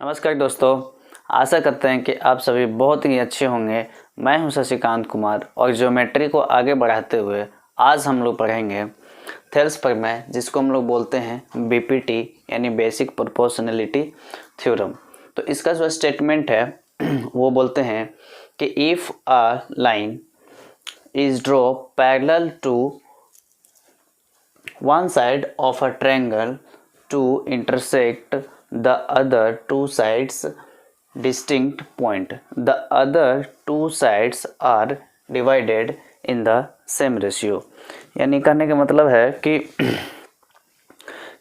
नमस्कार दोस्तों, आशा करते हैं कि आप सभी बहुत ही अच्छे होंगे। मैं हूं शशिकांत कुमार और ज्योमेट्री को आगे बढ़ाते हुए आज हम लोग पढ़ेंगे थेल्स प्रमेय, जिसको हम लोग बोलते हैं बीपीटी यानी बेसिक प्रोपोर्शनलिटी थ्योरम। तो इसका जो स्टेटमेंट है वो बोलते हैं कि if a line is draw parallel to one side of a triangle to intersect the other two sides distinct point, the other two sides are divided in the same ratio। यानी कहने का मतलब है कि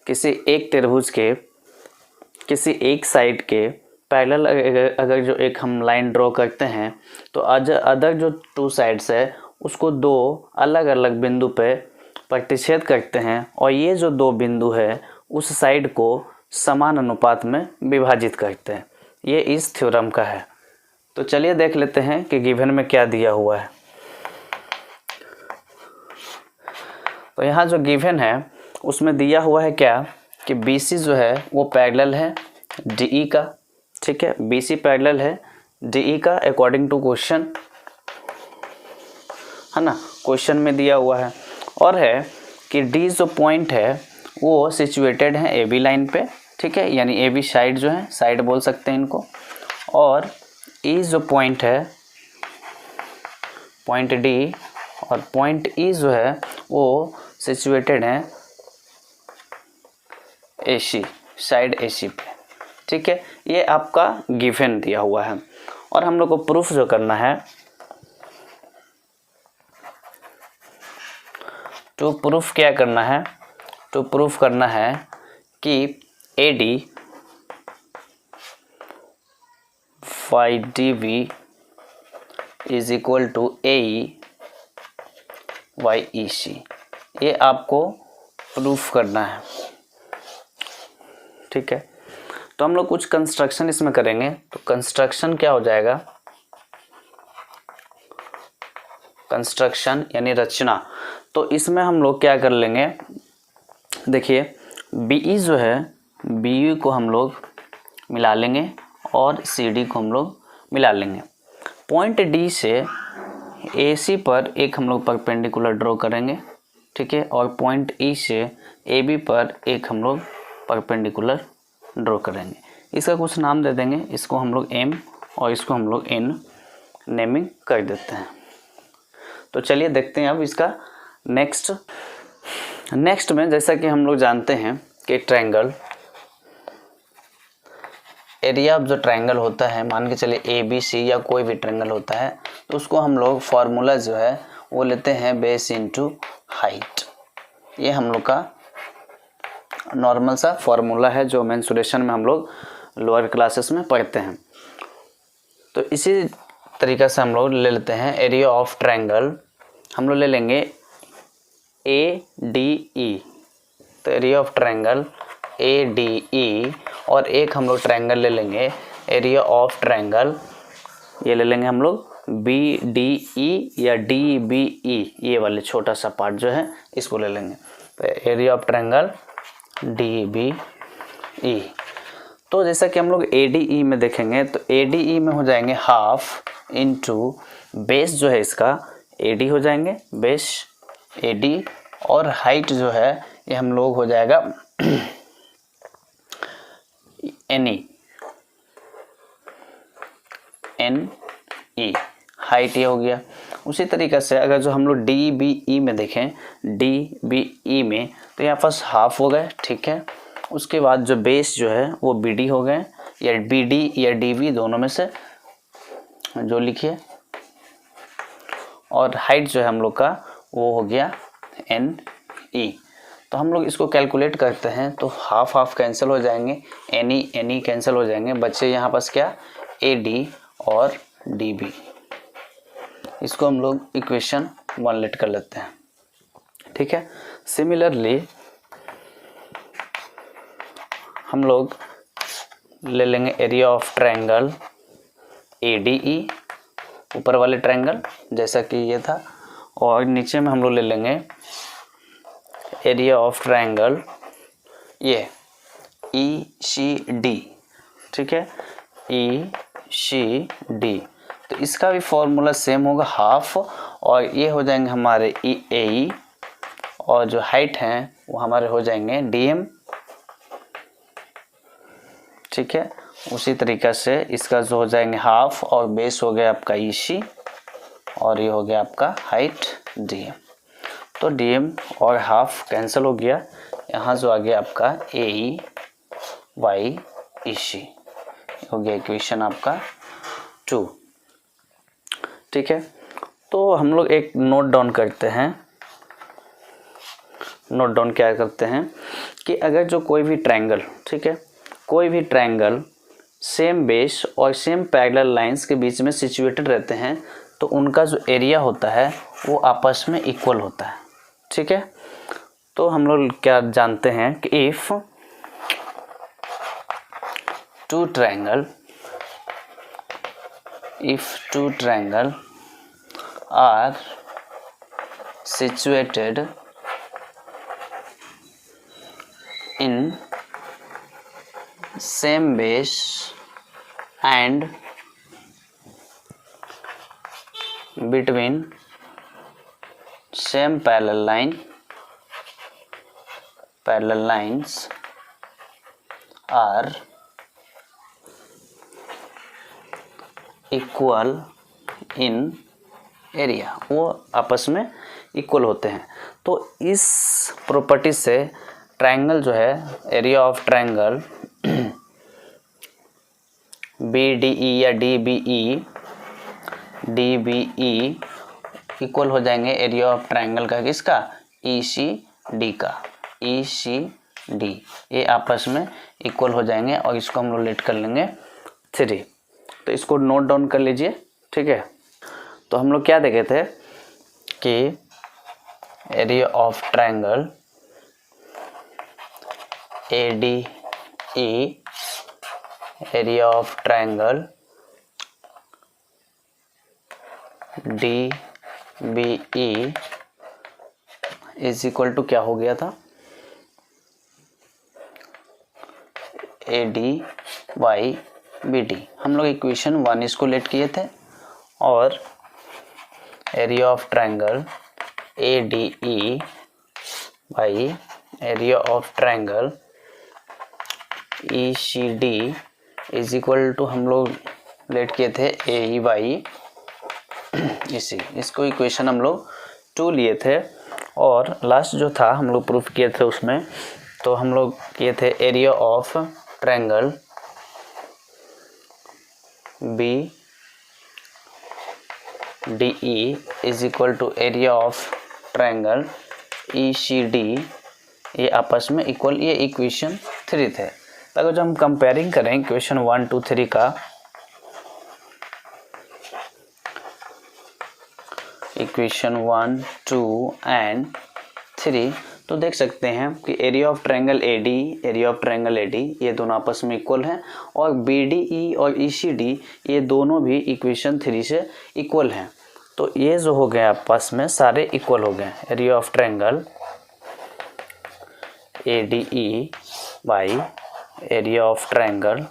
किसी एक त्रिभुज के किसी एक साइड के पैरेलल अगर जो एक हम लाइन ड्रॉ करते हैं तो अदर जो टू साइड्स है उसको दो अलग अलग बिंदु पे प्रतिच्छेद करते हैं और ये जो दो बिंदु है उस साइड को समान अनुपात में विभाजित करते हैं। ये इस थ्योरम का है। तो चलिए देख लेते हैं कि गिवन में क्या दिया हुआ है। तो यहाँ जो गिवन है उसमें दिया हुआ है क्या कि BC जो है वो पैरेलल है DE का। ठीक है, BC पैरेलल है DE का अकॉर्डिंग टू क्वेश्चन, है ना। क्वेश्चन में दिया हुआ है और है कि D जो पॉइंट है वो सिचुएटेड है AB लाइन पे। ठीक है, यानी AB साइड जो है, साइड बोल सकते हैं इनको। और E जो पॉइंट है, पॉइंट D और पॉइंट E जो है वो सिचुएटेड है AC साइड AC पे। ठीक है, ये आपका गिवन दिया हुआ है और हम लोग को प्रूफ जो करना है, टू प्रूफ क्या करना है, टू प्रूफ करना है कि AD by DB is equal to AE by EC। ये आपको प्रूफ करना है। ठीक है, तो हम लोग कुछ कंस्ट्रक्शन इसमें करेंगे। तो कंस्ट्रक्शन क्या हो जाएगा, कंस्ट्रक्शन यानी रचना। तो इसमें हम लोग क्या कर लेंगे, देखिए BE जो है BE को हम लोग मिला लेंगे और CD को हम लोग मिला लेंगे। पॉइंट D से AC पर एक हम लोग परपेंडिकुलर ड्रॉ करेंगे। ठीक है, और पॉइंट E से AB पर एक हम लोग परपेंडिकुलर ड्रॉ करेंगे। इसका कुछ नाम दे देंगे, इसको हम लोग M और इसको हम लोग N नेमिंग कर देते हैं। तो चलिए देखते हैं अब इसका नेक्स्ट में, जैसा कि हम लोग जानते हैं कि ट्रायंगल, एरिया ऑफ जो ट्रायंगल होता है, मान के चलिए ABC या कोई भी ट्रायंगल होता है, तो उसको हम लोग फॉर्मूला जो है वो लेते हैं बेस इनटू हाइट। ये हम लोग का नॉर्मल सा फॉर्मूला है जो मेंसुरेशन में हम लोग लोअर क्लासेस में पढ़ते हैं। तो इसी तरीक़े से हम लोग ले लेते हैं एरिया ऑफ ट्रायंगल, हम लोग ले लेंगे ADE। तो एरिया ऑफ ट्रायंगल ADE और एक हम लोग ट्रायंगल ले लेंगे एरिया ऑफ ट्रायंगल, ये ले लेंगे हम लोग BDE या DBE, ये वाले छोटा सा पार्ट जो है इसको ले लेंगे। तो एरिया ऑफ ट्रायंगल DBE। तो जैसा कि हम लोग ADE में देखेंगे तो ADE में हो जाएंगे हाफ इनटू बेस जो है इसका AD हो जाएंगे, बेस AD, और हाइट जो है ये हम लोग हो जाएगा NE, हाइट ये हो गया। उसी तरीके से अगर जो हम लोग DBE में देखें, DBE में तो यहाँ फर्स्ट हाफ हो गए। ठीक है, उसके बाद जो बेस जो है वो BD हो गए, या BD या DB दोनों में से जो लिखिए, और हाइट जो है हम लोग का वो हो गया NE। तो हम लोग इसको कैलकुलेट करते हैं तो हाफ हाफ कैंसिल हो जाएंगे, NE कैंसिल हो जाएंगे, बच्चे यहाँ पास क्या AD और DB। इसको हम लोग इक्वेशन 1 लेट कर लेते हैं। ठीक है, सिमिलरली हम लोग ले लेंगे एरिया ऑफ ट्रायंगल ADE, ऊपर वाले ट्रायंगल जैसा कि ये था, और नीचे में हम लोग ले लेंगे एरिया ऑफ ट्रायंगल ये ECD। ठीक है, ई सी डी। तो इसका भी फॉर्मूला सेम होगा हाफ, और ये हो जाएंगे हमारे ई ए, और जो हाइट हैं वो हमारे हो जाएंगे डीएम, ठीक है। उसी तरीक़ा से इसका जो हो जाएंगे हाफ, और बेस हो गया आपका ई सी, और ये हो गया आपका हाइट डीएम। तो डीएम और हाफ कैंसिल हो गया, यहाँ जो आ गया आपका ए ई वाई ई सी हो गया इक्वेशन आपका 2, ठीक है। तो हम लोग एक नोट डाउन करते हैं, नोट डाउन क्या करते हैं कि अगर जो कोई भी ट्रायंगल, ठीक है, कोई भी ट्रायंगल सेम बेस और सेम पैरेलल लाइंस के बीच में सिचुएटेड रहते हैं, तो उनका जो एरिया होता है वो आपस में इक्वल होता है, ठीक है। तो हम लोग क्या जानते हैं कि if two triangle are situated in same base and between same parallel lines are equal in area, वो आपस में इक्वल होते हैं। तो इस प्रॉपर्टी से ट्रायंगल जो है, area of triangle B D E या डी बी ई इक्वल हो जाएंगे एरिया ऑफ ट्रायंगल का, किसका, ई सी डी का, ई सी डी, ये आपस में इक्वल हो जाएंगे, और इसको हम लोग लेट कर लेंगे 3। तो इसको नोट डाउन कर लीजिए, ठीक है। तो हम लोग क्या देखे थे कि area of triangle A D E, area of triangle D B E is equal to क्या हो गया था, A D by B D. हम लोग इक्वेशन 1 इसको लेट किए थे, और area of triangle A D E by area of triangle E C D is equal to हम लोग लेट किए थे ए ई बाई इसी, इसको इक्वेशन हम लोग 2 लिए थे। और लास्ट जो था हम लोग प्रूफ किए थे उसमें, तो हम लोग किए थे area of triangle B D E is equal to area of triangle E C D, ये आपस में इक्वल, ये इक्वेशन 3 थे। तो अगर जो हम कंपेयरिंग करें इक्वेशन 1 2 3 का, इक्वेशन 1 2 एंड 3, तो देख सकते हैं कि area of triangle A D, area of triangle A D, ये दोनों आपस में इक्वल हैं, और बी डी ई और ई सी डी ये दोनों भी इक्वेशन 3 से इक्वल हैं। तो ये जो हो गए आपस में सारे इक्वल हो गए। Area of triangle A D E by area of triangle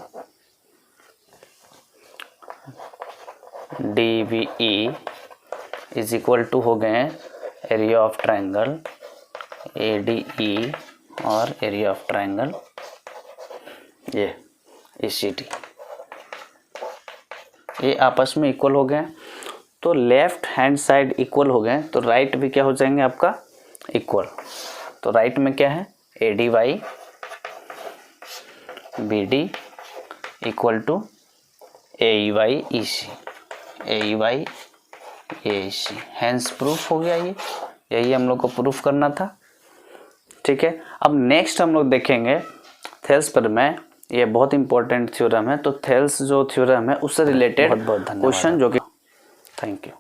D B E is equal to हो गए area of triangle A D E और एरिया ऑफ ट्रायंगल ये ई सी डी, ये आपस में इक्वल हो गए। तो लेफ्ट हैंड साइड इक्वल हो गए, तो राइट भी क्या हो जाएंगे आपका इक्वल। तो राइट में क्या है, A D by B D equal to A E by E C, A E by A C, hence proof हो गया। ये यही हम लोग को प्रूफ करना था, ठीक है। अब नेक्स्ट हम लोग देखेंगे थेल्स पर में, ये बहुत इंपॉर्टेंट थ्योरम है। तो थेल्स जो थ्योरम है उससे रिलेटेड क्वेश्चन जो कि, थैंक यू।